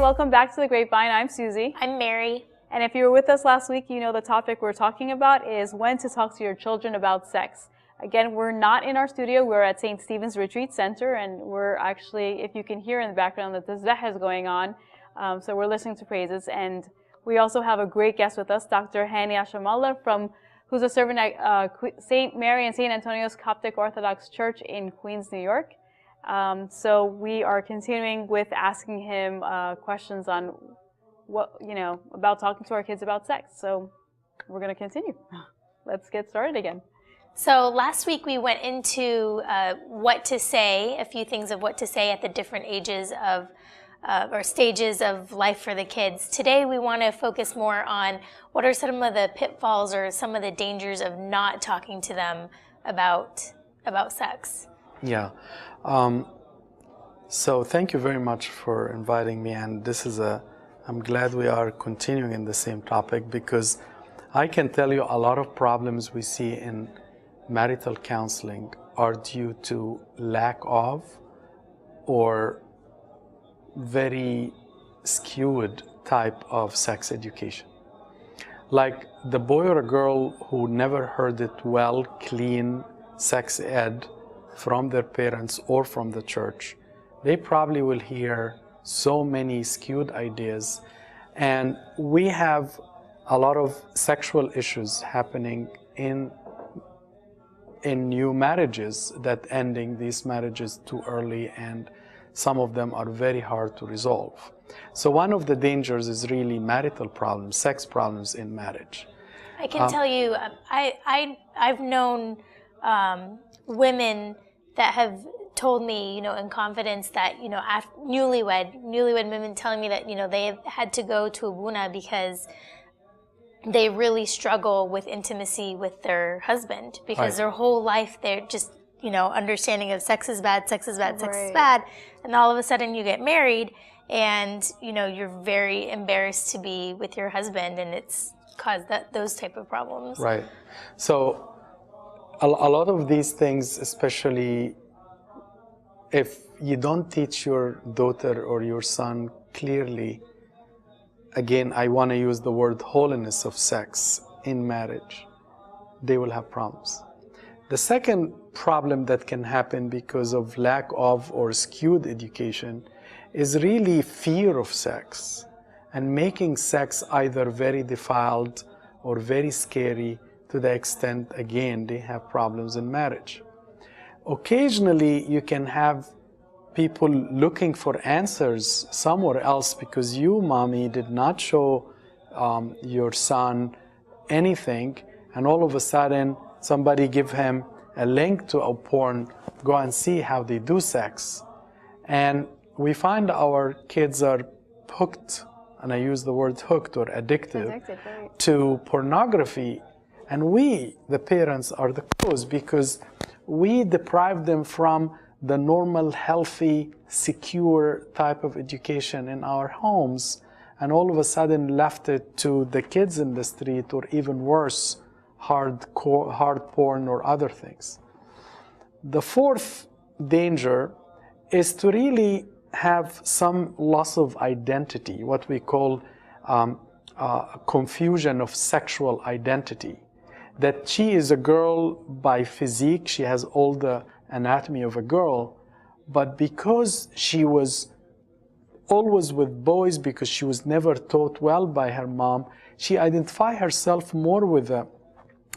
welcome back to the Grapevine. I'm Susie. I'm Mary. And if you were with us last week, you know the topic we're talking about is when to talk to your children about sex. Again, we're not in our studio. We're at St. Stephen's Retreat Center, and we're actually, if you can hear in the background, that the Zeh is going on. So we're listening to praises. And we also have a great guest with us, Dr. Hani Ashamalla, who's a servant at St. Mary and St. Antonio's Coptic Orthodox Church in Queens, New York. So we are continuing with asking him questions on about talking to our kids about sex. So we're going to continue. Let's get started again. So last week we went into what to say, a few things of what to say at the different ages of or stages of life for the kids. Today we want to focus more on what are some of the pitfalls or some of the dangers of not talking to them about sex. Yeah. So thank you very much for inviting me, and I'm glad we are continuing in the same topic, because I can tell you a lot of problems we see in marital counseling are due to lack of or very skewed type of sex education. Like the boy or a girl who never heard it well, clean sex ed from their parents or from the church, they probably will hear so many skewed ideas. And we have a lot of sexual issues happening in new marriages that ending these marriages too early, and some of them are very hard to resolve. So one of the dangers is really marital problems, sex problems in marriage. I can tell you, I've known women that have told me, in confidence that, newlywed women telling me that, they had to go to Abuna because they really struggle with intimacy with their husband, because their whole life they're just, understanding of sex is bad, sex is bad, sex is bad. And all of a sudden you get married and, you're very embarrassed to be with your husband, and it's caused those type of problems. Right. So a lot of these things, especially if you don't teach your daughter or your son clearly, again, I want to use the word holiness of sex in marriage, they will have problems. The second problem that can happen because of lack of or skewed education is really fear of sex and making sex either very defiled or very scary, to the extent, again, they have problems in marriage. Occasionally, you can have people looking for answers somewhere else because you, mommy, did not show your son anything, and all of a sudden, somebody give him a link to a porn, go and see how they do sex. And we find our kids are hooked, and I use the word hooked or addicted to pornography. And we, the parents, are the cause, because we deprive them from the normal, healthy, secure type of education in our homes, and all of a sudden left it to the kids in the street, or even worse, hard porn or other things. The fourth danger is to really have some loss of identity, what we call confusion of sexual identity. That she is a girl by physique, she has all the anatomy of a girl, but because she was always with boys, because she was never taught well by her mom, she identifies herself more with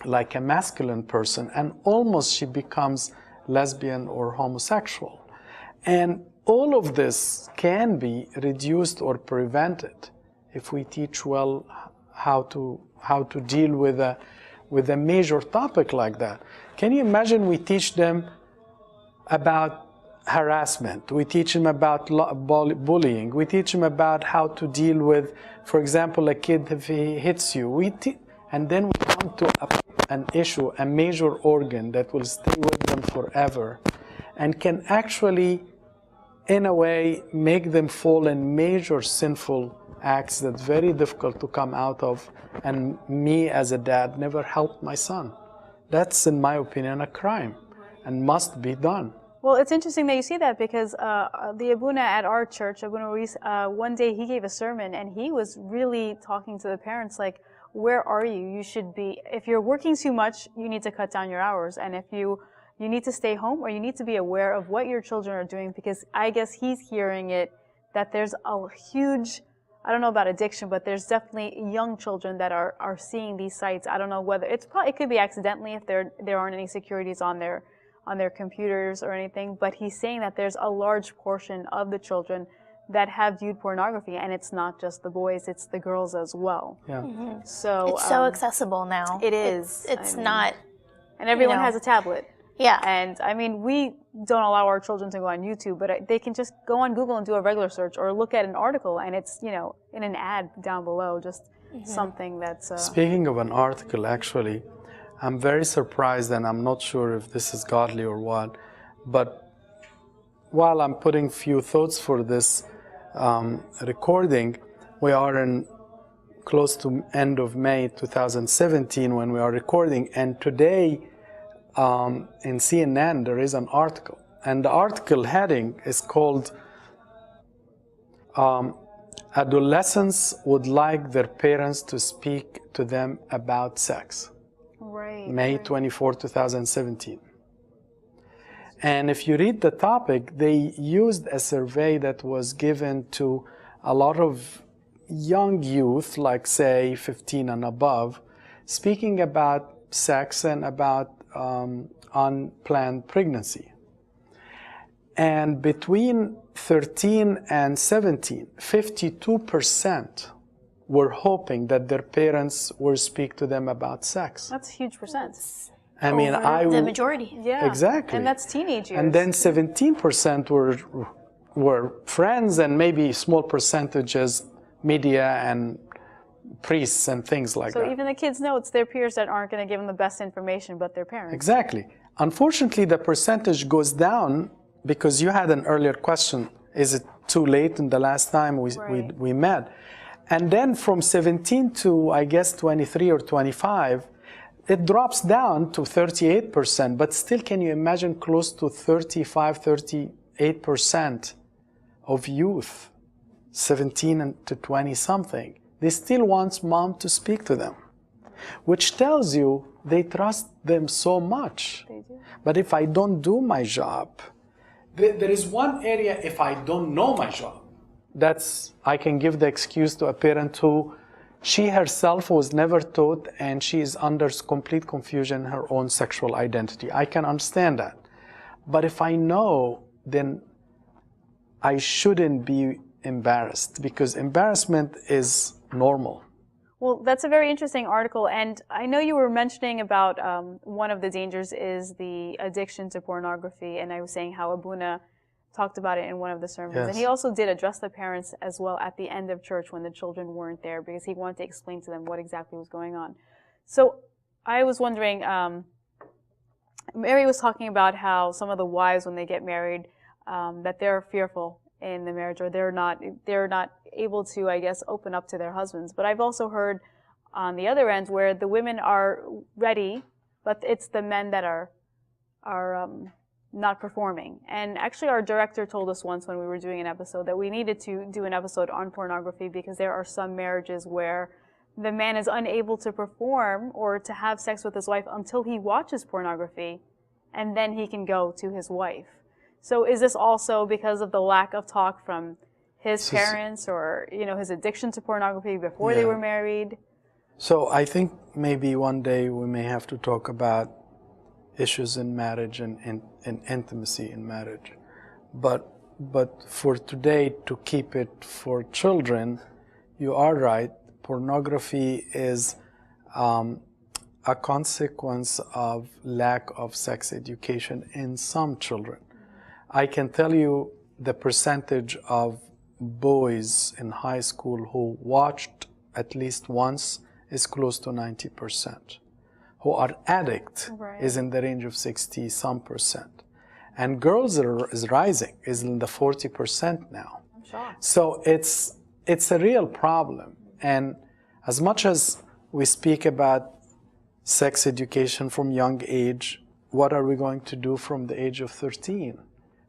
like a masculine person, and almost she becomes lesbian or homosexual. And all of this can be reduced or prevented if we teach well how to deal with a major topic like that. Can you imagine we teach them about harassment, we teach them about bullying, we teach them about how to deal with, for example, a kid if he hits you, and then we come to an issue, a major organ that will stay with them forever and can actually, in a way, make them fall in major sinful acts that's very difficult to come out of, and me as a dad never helped my son. That's, in my opinion, a crime and must be done. Well, it's interesting that you see that because the Abuna at our church, Abuna Ruiz, one day he gave a sermon and he was really talking to the parents like, where are you? You should be, if you're working too much, you need to cut down your hours. And if you need to stay home, or you need to be aware of what your children are doing, because I guess he's hearing it, that there's a huge, I don't know about addiction, but there's definitely young children that are seeing these sites. I don't know whether, it could be accidentally if there aren't any securities on their computers or anything, but he's saying that there's a large portion of the children that have viewed pornography, and it's not just the boys, it's the girls as well. Yeah. Mm-hmm. So it's so accessible now. It is. It's not. And everyone has a tablet. Yeah. And I mean, we don't allow our children to go on YouTube, but they can just go on Google and do a regular search or look at an article, and it's, in an ad down below, just something that's... Speaking of an article, actually, I'm very surprised, and I'm not sure if this is godly or what, but while I'm putting few thoughts for this recording, we are in close to end of May 2017 when we are recording, and today in CNN there is an article, and the article heading is called Adolescents Would Like Their Parents to Speak to Them About Sex. Right. May 24, 2017. And if you read the topic, they used a survey that was given to a lot of young youth, like say 15 and above, speaking about sex and about unplanned pregnancy. And between 13 and 17, 52% were hoping that their parents would speak to them about sex. That's a huge percent. I mean, the majority. Yeah. Exactly. And that's teenage years. And then 17% were friends, and maybe small percentages media and priests and things like that. So even the kids know it's their peers that aren't going to give them the best information, but their parents. Exactly. Unfortunately, the percentage goes down because you had an earlier question, is it too late in the last time we met? And then from 17 to, I guess, 23 or 25, it drops down to 38%, but still, can you imagine close to 35, 38% of youth, 17 to 20 something, they still want mom to speak to them, which tells you they trust them so much. They do. But if I don't do my job, there is one area if I don't know my job, I can give the excuse to a parent who she herself was never taught, and she is under complete confusion in her own sexual identity. I can understand that. But if I know, then I shouldn't be embarrassed, because embarrassment is normal. Well, that's a very interesting article, and I know you were mentioning about one of the dangers is the addiction to pornography, and I was saying how Abuna talked about it in one of the sermons. Yes. And he also did address the parents as well at the end of church when the children weren't there, because he wanted to explain to them what exactly was going on. So I was wondering, Mary was talking about how some of the wives, when they get married, that they're fearful in the marriage, or they're not able to, I guess, open up to their husbands. But I've also heard on the other end where the women are ready, but it's the men that are not performing. And actually our director told us once when we were doing an episode that we needed to do an episode on pornography, because there are some marriages where the man is unable to perform or to have sex with his wife until he watches pornography, and then he can go to his wife. So is this also because of the lack of talk from his parents, or his addiction to pornography before they were married? So I think maybe one day we may have to talk about issues in marriage and intimacy in marriage. But for today, to keep it for children, you are right. Pornography is a consequence of lack of sex education in some children. I can tell you the percentage of boys in high school who watched at least once is close to 90%. Who are addict is in the range of 60-some%. And girls is rising, is in the 40% now. I'm shocked. So it's a real problem. And as much as we speak about sex education from young age, what are we going to do from the age of 13?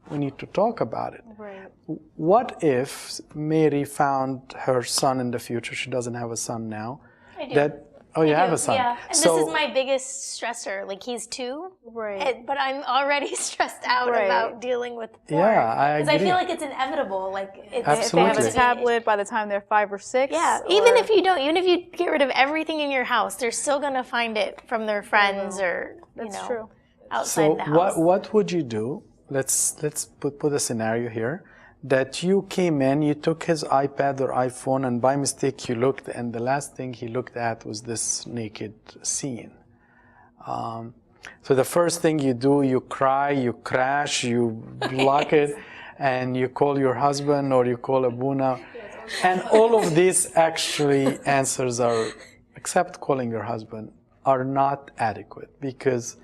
We need to talk about it. Right. What if Mary found her son in the future? She doesn't have a son now. I do. Oh, you have a son. Yeah, and so, this is my biggest stressor. Like, he's 2, Right. but I'm already stressed out about dealing with porn. Yeah, I agree. Because I feel like it's inevitable. Like, it's, If they have a tablet by the time they're 5 or 6. Yeah, even if you don't, even if you get rid of everything in your house, they're still gonna find it from their friends or true. outside the house. So what would you do? Let's put a scenario here. That you came in, you took his iPad or iPhone, and by mistake you looked, and the last thing he looked at was this naked scene. So the first thing you do, you cry, you crash, you block it, and you call your husband or you call Abuna. And all of these actually answers are, except calling your husband, are not adequate because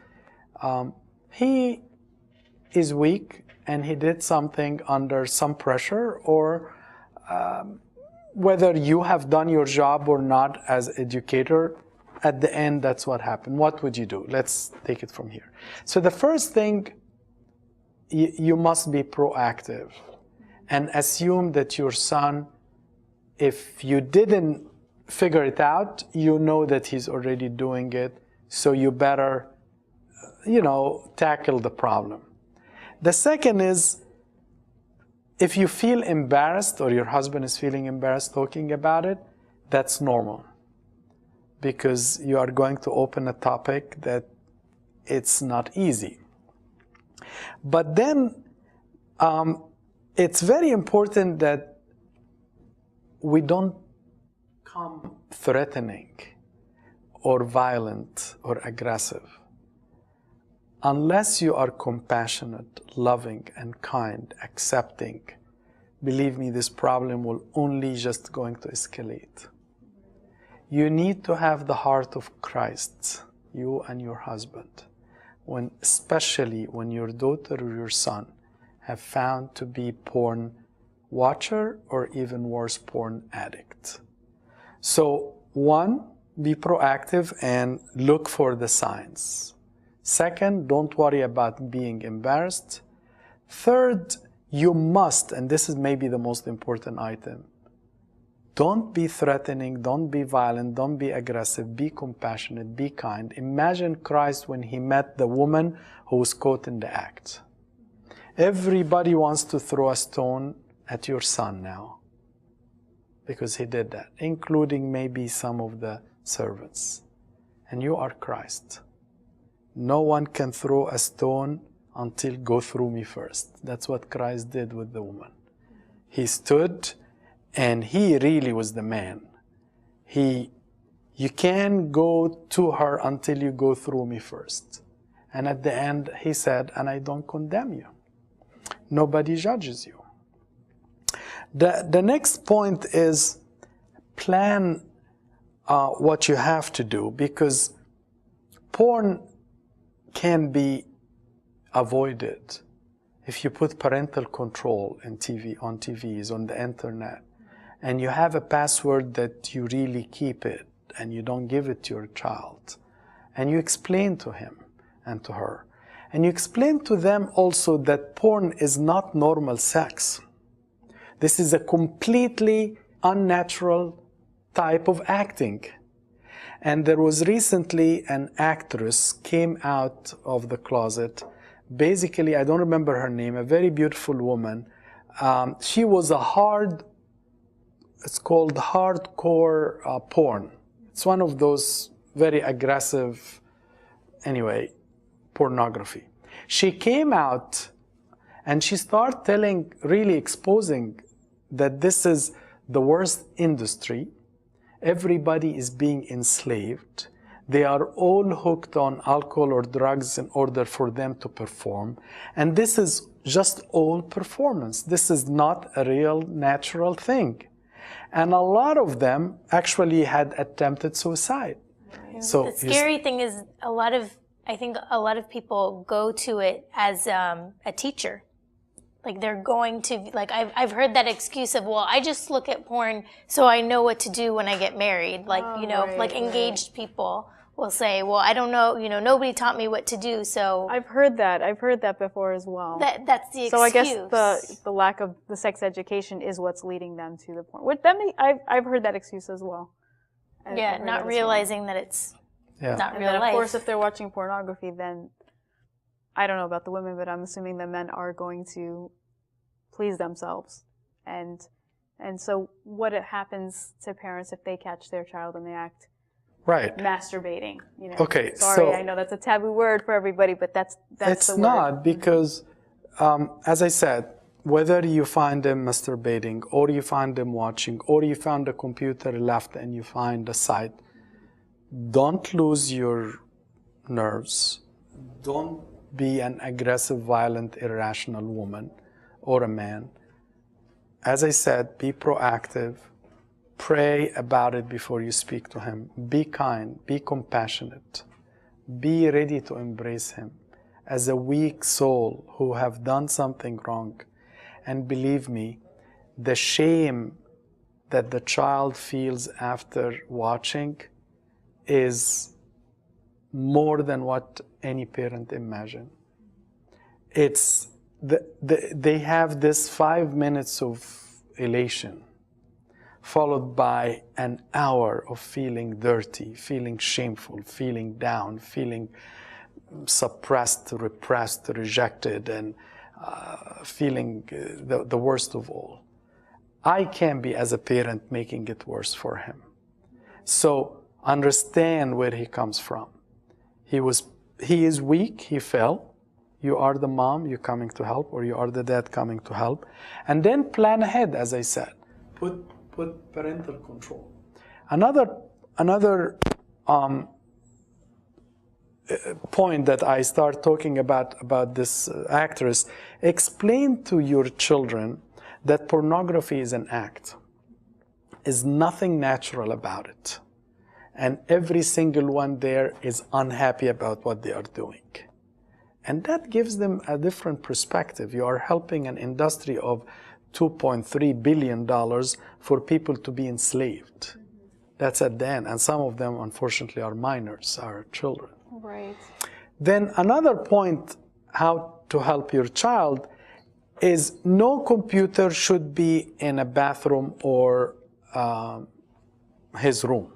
he is weak and he did something under some pressure, or whether you have done your job or not as educator, at the end, that's what happened. What would you do? Let's take it from here. So the first thing, you must be proactive and assume that your son, if you didn't figure it out, you know that he's already doing it, so you better, tackle the problem. The second is, if you feel embarrassed or your husband is feeling embarrassed talking about it, that's normal. Because you are going to open a topic that it's not easy. But then it's very important that we don't come threatening or violent or aggressive. Unless you are compassionate, loving, and kind, accepting, believe me, this problem will only just going to escalate. You need to have the heart of Christ, you and your husband, especially when your daughter or your son have found to be porn watcher or even worse, porn addict. So, 1, be proactive and look for the signs. Second, don't worry about being embarrassed. Third, you must, and this is maybe the most important item, don't be threatening, don't be violent, don't be aggressive, be compassionate, be kind. Imagine Christ when he met the woman who was caught in the act. Everybody wants to throw a stone at your son now because he did that, including maybe some of the servants. And you are Christ. No one can throw a stone until go through me first. That's what Christ did with the woman. He stood and he really was the man. You can't go to her until you go through me first. And at the end, he said, and I don't condemn you. Nobody judges you. The next point is plan what you have to do, because porn can be avoided if you put parental control on TVs, on the internet, and you have a password that you really keep it and you don't give it to your child, and you explain to him and to her, and you explain to them also that porn is not normal sex. This is a completely unnatural type of acting. And there was recently an actress came out of the closet. Basically, I don't remember her name, a very beautiful woman. She was it's called hardcore porn. It's one of those very aggressive, pornography. She came out and she started really exposing that this is the worst industry. Everybody is being enslaved. They are all hooked on alcohol or drugs in order for them to perform. And this is just all performance. This is not a real natural thing. And a lot of them actually had attempted suicide. Yeah. So the scary thing is I think a lot of people go to it as a teacher. Like they're going to, I've heard that excuse of, well, I just look at porn so I know what to do when I get married. Engaged people will say, well, I don't know, nobody taught me what to do, so I've heard that before as well. that's the excuse. So I guess the lack of the sex education is what's leading them to the porn. I've heard that excuse as well. Yeah, not realizing that it's not and real then, life. of course, if they're watching pornography, then I don't know about the women, but I'm assuming the men are going to please themselves. And so what happens to parents if they catch their child in the act masturbating? Okay, Sorry, I know that's a taboo word for everybody, but that's it's the word. not, because as I said, whether you find them masturbating or you find them watching or you found a computer left and you find a site, don't lose your nerves. Don't be an aggressive, violent, irrational woman or a man. As I said, be proactive. Pray about it before you speak to him. Be kind, be compassionate. Be ready to embrace him as a weak soul who have done something wrong. And believe me, the shame that the child feels after watching is more than what any parent imagine. It's they have this 5 minutes of elation followed by an hour of feeling dirty, feeling shameful, feeling down, feeling suppressed, repressed, rejected, and feeling the worst of all. I can be, as a parent, making it worse for him. So understand where he comes from. He is weak, he fell. You are the mom, you're coming to help, or you are the dad coming to help. And then plan ahead, as I said. Put parental control. Another point that I start talking about this actress, explain to your children that pornography is an act. Is nothing natural about it. And every single one there is unhappy about what they are doing. And that gives them a different perspective. You are helping an industry of $2.3 billion for people to be enslaved. That's at the end. And some of them, unfortunately, are minors, are children. Right. Then another point, how to help your child, is no computer should be in a bathroom or his room.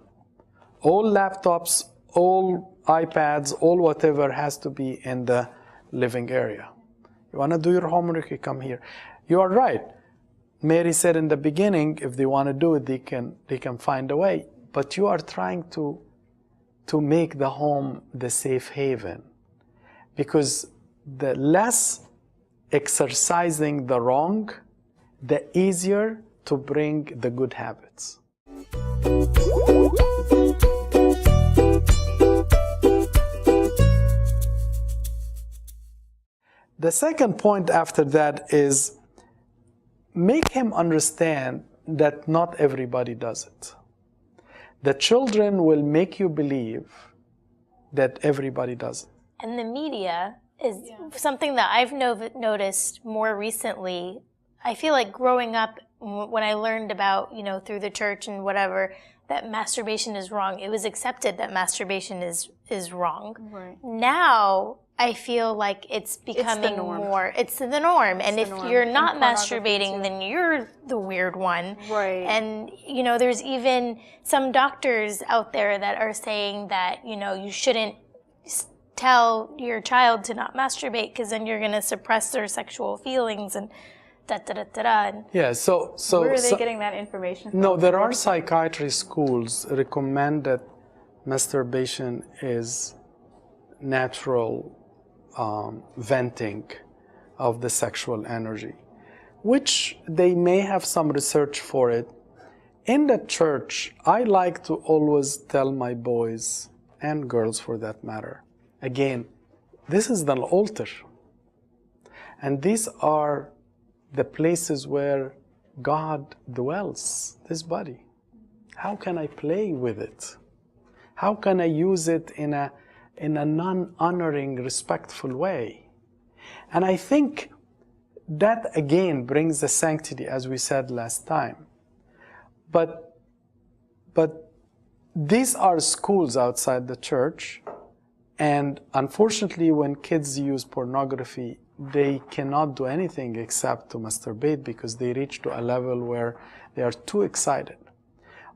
All laptops, all iPads, all whatever has to be in the living area. You want to do your homework, you come here. You are right. Mary said in the beginning, if they want to do it, they can find a way. But you are trying to make the home the safe haven. Because the less exercising the wrong, the easier to bring the good habits. The second point after that is make him understand that not everybody does it. The children will make you believe that everybody does it. And the media is something that I've noticed more recently. I feel like growing up, when I learned about, through the church and whatever, that masturbation is wrong, it was accepted that masturbation is wrong. Right. Now, I feel like it's becoming it's the norm. And if you're not masturbating, then you're the weird one. Right. And, there's even some doctors out there that are saying that, you shouldn't tell your child to not masturbate because then you're going to suppress their sexual feelings and da-da-da-da-da. Yeah, so where are they getting that information from? No, there are psychiatry schools recommend that masturbation is natural venting of the sexual energy, which they may have some research for it. In the church, I like to always tell my boys, and girls for that matter, again, this is the altar. And these are the places where God dwells, this body. How can I play with it? How can I use it in a non-honoring, respectful way? And I think that again brings the sanctity, as we said last time. But these are schools outside the church, and unfortunately when kids use pornography, they cannot do anything except to masturbate because they reach to a level where they are too excited.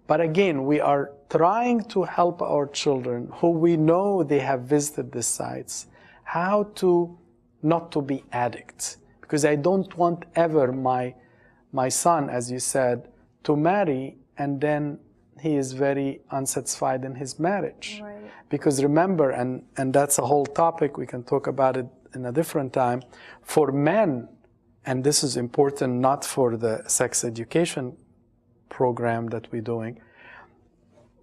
But again, we are trying to help our children who we know they have visited these sites, how to not to be addicts. Because I don't want ever my son, as you said, to marry and then he is very unsatisfied in his marriage. Right. Because remember, and that's a whole topic, we can talk about it in a different time, for men, and this is important not for the sex education program that we're doing,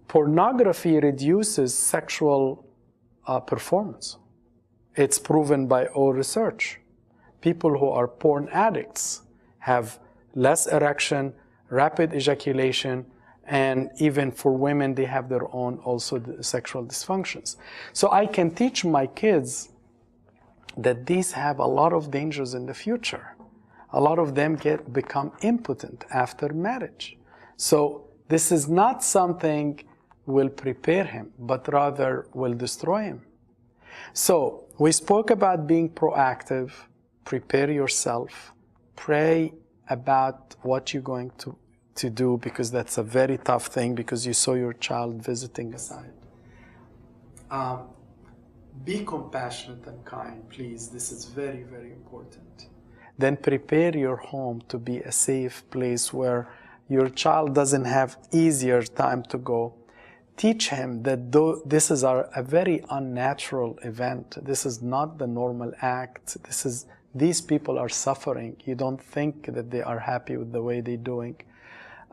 pornography reduces sexual performance. It's proven by all research. People who are porn addicts have less erection, rapid ejaculation, and even for women, they have their own also sexual dysfunctions. So I can teach my kids that these have a lot of dangers in the future. A lot of them become impotent after marriage. So this is not something will prepare him, but rather will destroy him. So we spoke about being proactive, prepare yourself, pray about what you're going to do, because that's a very tough thing, because you saw your child visiting a site. Be compassionate and kind, please. This is very, very important. Then prepare your home to be a safe place where your child doesn't have easier time to go. Teach him that this is a very unnatural event. This is not the normal act. These people are suffering. You don't think that they are happy with the way they're doing.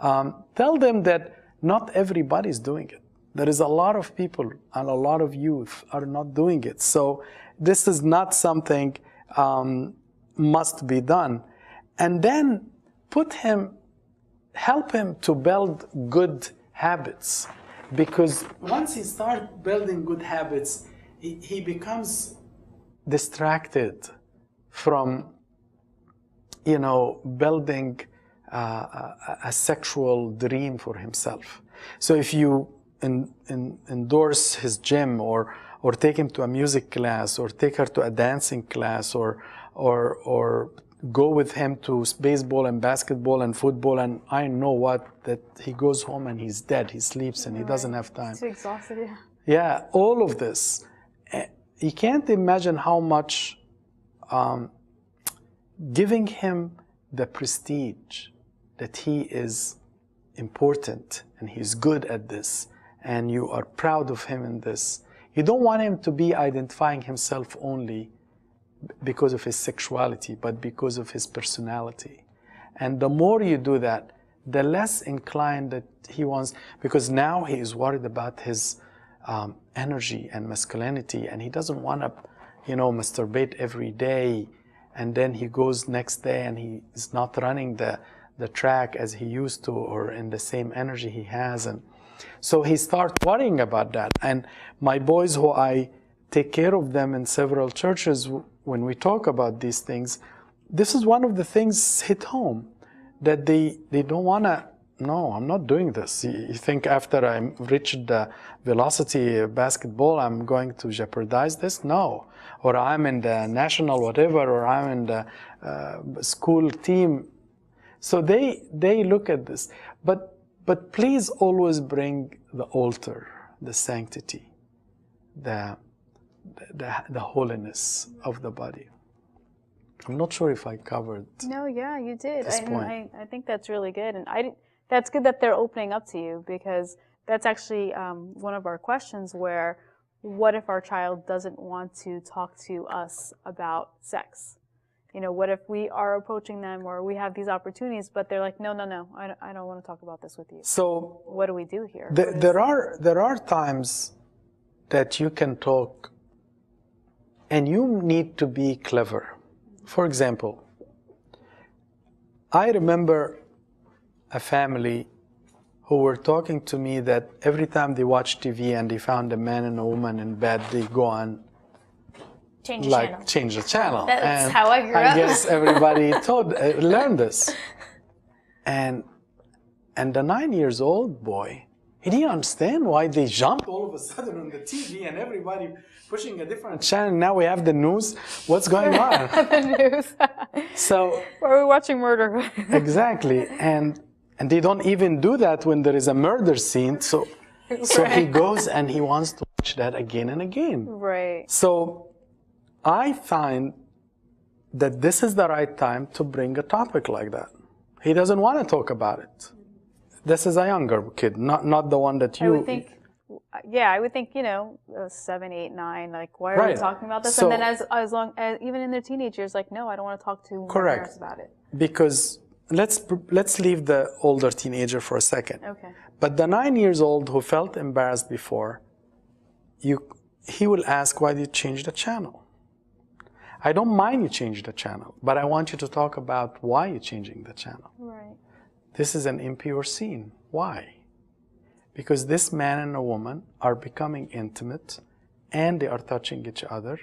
Tell them that not everybody is doing it. There is a lot of people and a lot of youth are not doing it. So this is not something must be done. And then help him to build good habits. Because once he starts building good habits, he becomes distracted from, building a sexual dream for himself. So if you endorse his gym or take him to a music class or take her to a dancing class or go with him to baseball and basketball and football, and I know that he goes home and he's dead, he sleeps and he doesn't have time. Too exhausted, yeah. Yeah, all of this. You can't imagine how much giving him the prestige that he is important and he's good at this and you are proud of him in this. You don't want him to be identifying himself only because of his sexuality, but because of his personality. And the more you do that, the less inclined that he wants, because now he is worried about his energy and masculinity, and he doesn't want to, masturbate every day, and then he goes next day and he is not running the track as he used to, or in the same energy he has. And so he starts worrying about that. And my boys, who I take care of them in several churches, when we talk about these things, this is one of the things hit home, that they don't want to, no, I'm not doing this. You think after I reached the velocity basketball, I'm going to jeopardize this? No. Or I'm in the national whatever, or I'm in the school team. So they look at this. But please always bring the altar, the sanctity, the holiness of the body. I'm not sure if I covered. No, yeah, you did. This point. I think that's really good, and that's good that they're opening up to you, because that's actually one of our questions. Where, what if our child doesn't want to talk to us about sex? What if we are approaching them, or we have these opportunities, but they're like, no, I don't want to talk about this with you. So what do we do here? There are times that you can talk, and you need to be clever. For example, I remember a family who were talking to me that every time they watch TV and they found a man and a woman in bed, they go on change the channel. That's how I grew up. I guess everybody learned this. And the 9-year-old boy He didn't understand why they jumped all of a sudden on the TV and everybody pushing a different channel. Now we have the news. What's going on? The news. So, why are we watching murder? exactly. And they don't even do that when there is a murder scene. So he goes and he wants to watch that again and again. Right. So I find that this is the right time to bring a topic like that. He doesn't want to talk about it. This is a younger kid, not the one that you... I would think, yeah, I would think, 7, 8, 9, like, why are we talking about this? So, and then as long as, even in their teenage years, like, no, I don't want to talk to my parents about it. Because let's leave the older teenager for a second. Okay. But the 9-year-old who felt embarrassed before, he will ask, why did you change the channel? I don't mind you change the channel, but I want you to talk about why you're changing the channel. Right. This is an impure scene. Why? Because this man and a woman are becoming intimate, and they are touching each other,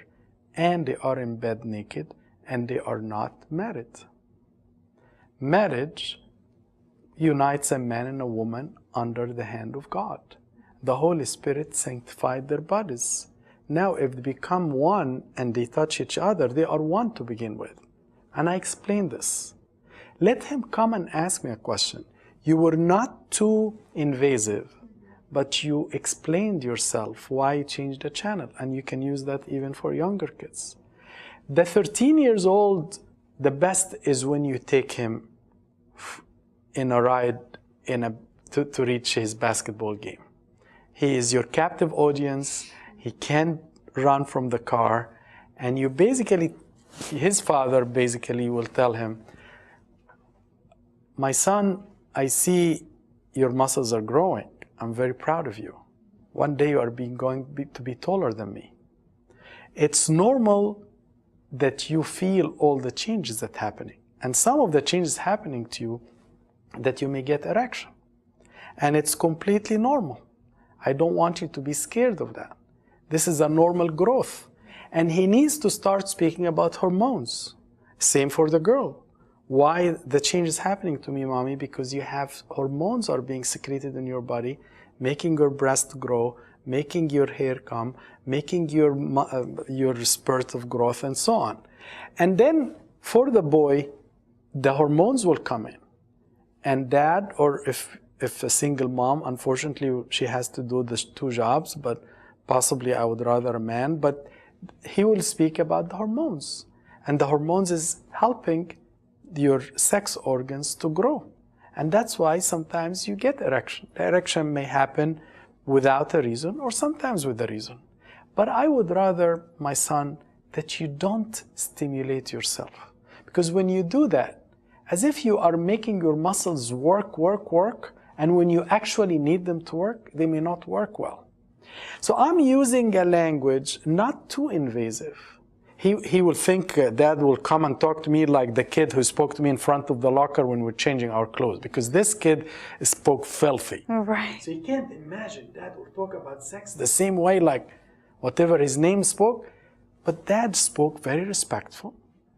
and they are in bed naked, and they are not married. Marriage unites a man and a woman under the hand of God. The Holy Spirit sanctified their bodies. Now, if they become one and they touch each other, they are one to begin with. And I explained this. Let him come and ask me a question. You were not too invasive, but you explained yourself why you changed the channel, and you can use that even for younger kids. The 13 years old, the best is when you take him in a ride to reach his basketball game. He is your captive audience. He can't run from the car, and you basically, his father basically will tell him, my son, I see your muscles are growing. I'm very proud of you. One day you are going to be taller than me. It's normal that you feel all the changes that are happening. And some of the changes happening to you, that you may get erection. And it's completely normal. I don't want you to be scared of that. This is a normal growth. And he needs to start speaking about hormones. Same for the girl. Why the change is happening to me, mommy? Because you have hormones are being secreted in your body, making your breast grow, making your hair come, making your spurt of growth, and so on. And then for the boy, the hormones will come in. And dad, or if a single mom, unfortunately, she has to do the 2 jobs, but possibly I would rather a man, but he will speak about the hormones. And the hormones is helping your sex organs to grow. And that's why sometimes you get erection. The erection may happen without a reason or sometimes with a reason. But I would rather, my son, that you don't stimulate yourself. Because when you do that, as if you are making your muscles work, and when you actually need them to work, they may not work well. So I'm using a language not too invasive. He will think dad will come and talk to me like the kid who spoke to me in front of the locker when we're changing our clothes, because this kid spoke filthy. Right. So you can't imagine dad will talk about sex the same way like whatever his name spoke. But dad spoke very respectful,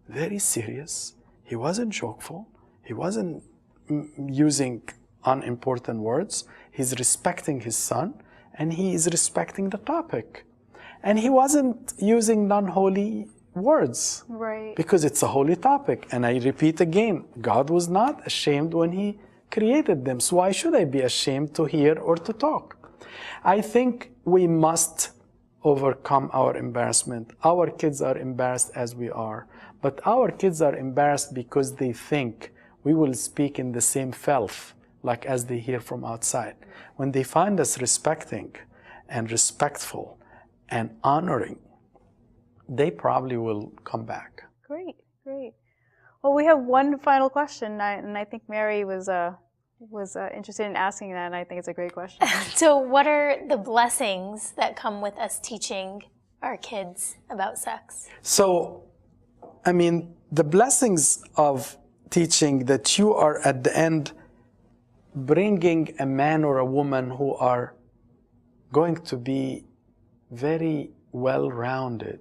very serious. He wasn't jokeful. He wasn't using unimportant words. He's respecting his son, and he is respecting the topic. And he wasn't using non-holy words. Right. Because it's a holy topic. And I repeat again, God was not ashamed when he created them. So why should I be ashamed to hear or to talk? I think we must overcome our embarrassment. Our kids are embarrassed as we are. But our kids are embarrassed because they think we will speak in the same filth like as they hear from outside. When they find us respecting and respectful and honoring, they probably will come back. Great, great. Well, we have one final question, and I think Mary was interested in asking that, and I think it's a great question. So what are the blessings that come with us teaching our kids about sex? So, I mean, the blessings of teaching that you are at the end bringing a man or a woman who are going to be very well-rounded.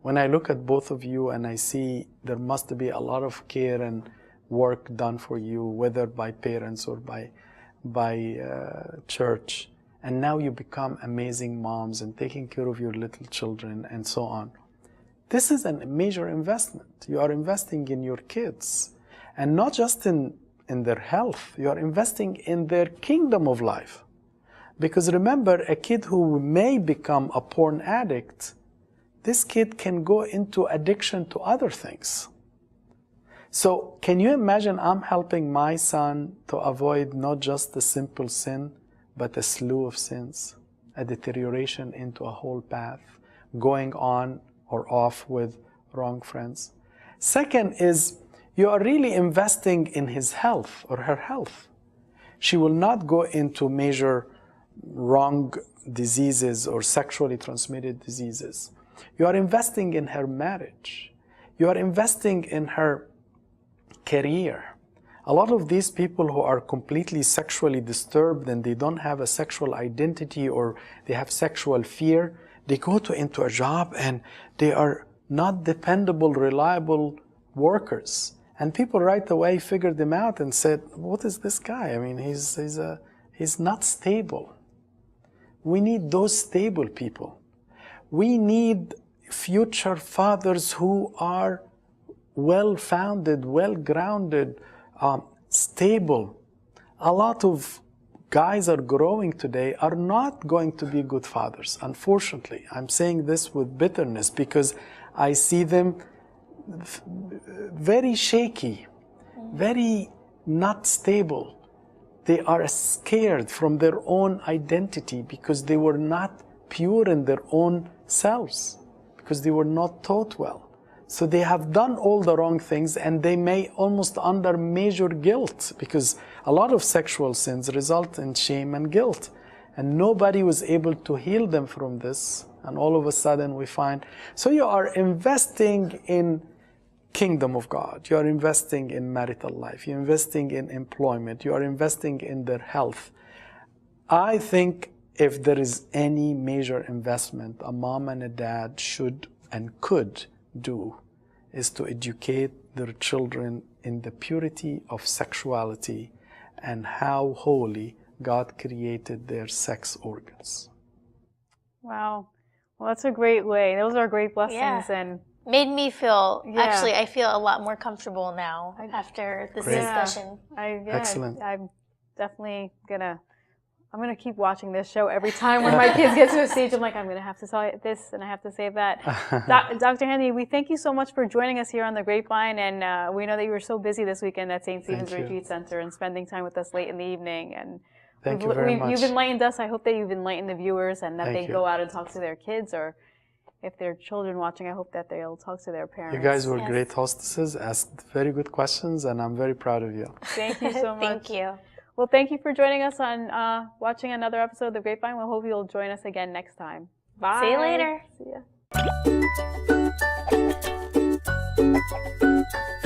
When I look at both of you and I see there must be a lot of care and work done for you, whether by parents or by by church, and now you become amazing moms and taking care of your little children and so on. This is a major investment. You are investing in your kids, and not just in their health. You are investing in their kingdom of life. Because remember, a kid who may become a porn addict, this kid can go into addiction to other things. So can you imagine I'm helping my son to avoid not just a simple sin, but a slew of sins, a deterioration into a whole path, going on or off with wrong friends. Second is, you are really investing in his health or her health. She will not go into major wrong diseases or sexually transmitted diseases. You are investing in her marriage. You are investing in her career. A lot of these people who are completely sexually disturbed and they don't have a sexual identity or they have sexual fear, they go into a job and they are not dependable, reliable workers. And people right away figured them out and said, what is this guy? I mean, he's not stable. We need those stable people. We need future fathers who are well-founded, well-grounded, stable. A lot of guys are growing today are not going to be good fathers, unfortunately. I'm saying this with bitterness because I see them very shaky, very not stable. They are scared from their own identity because they were not pure in their own selves, because they were not taught well. So they have done all the wrong things and they may almost under major guilt, because a lot of sexual sins result in shame and guilt. And nobody was able to heal them from this. And all of a sudden we find, so you are investing in kingdom of God, you are investing in marital life, you're investing in employment, you are investing in their health. I think if there is any major investment a mom and a dad should and could do, is to educate their children in the purity of sexuality and how holy God created their sex organs. Wow. Well, that's a great way. Those are great blessings. And made me feel, actually, I feel a lot more comfortable now after this discussion. Excellent. I'm definitely I'm gonna keep watching this show every time when my kids get to a stage. I'm like, I'm gonna have to say this and I have to say that. Dr. Hani, we thank you so much for joining us here on the Grapevine, and we know that you were so busy this weekend at St. Stephen's Retreat Center and spending time with us late in the evening. And thank you very much. You've enlightened us. I hope that you've enlightened the viewers and that they go out and talk to their kids, or if there are children watching, I hope that they'll talk to their parents. You guys were great hostesses, asked very good questions, and I'm very proud of you. Thank you so much. Thank you. Well, thank you for joining us on watching another episode of The Grapevine. We hope you'll join us again next time. Bye. See you later. See ya.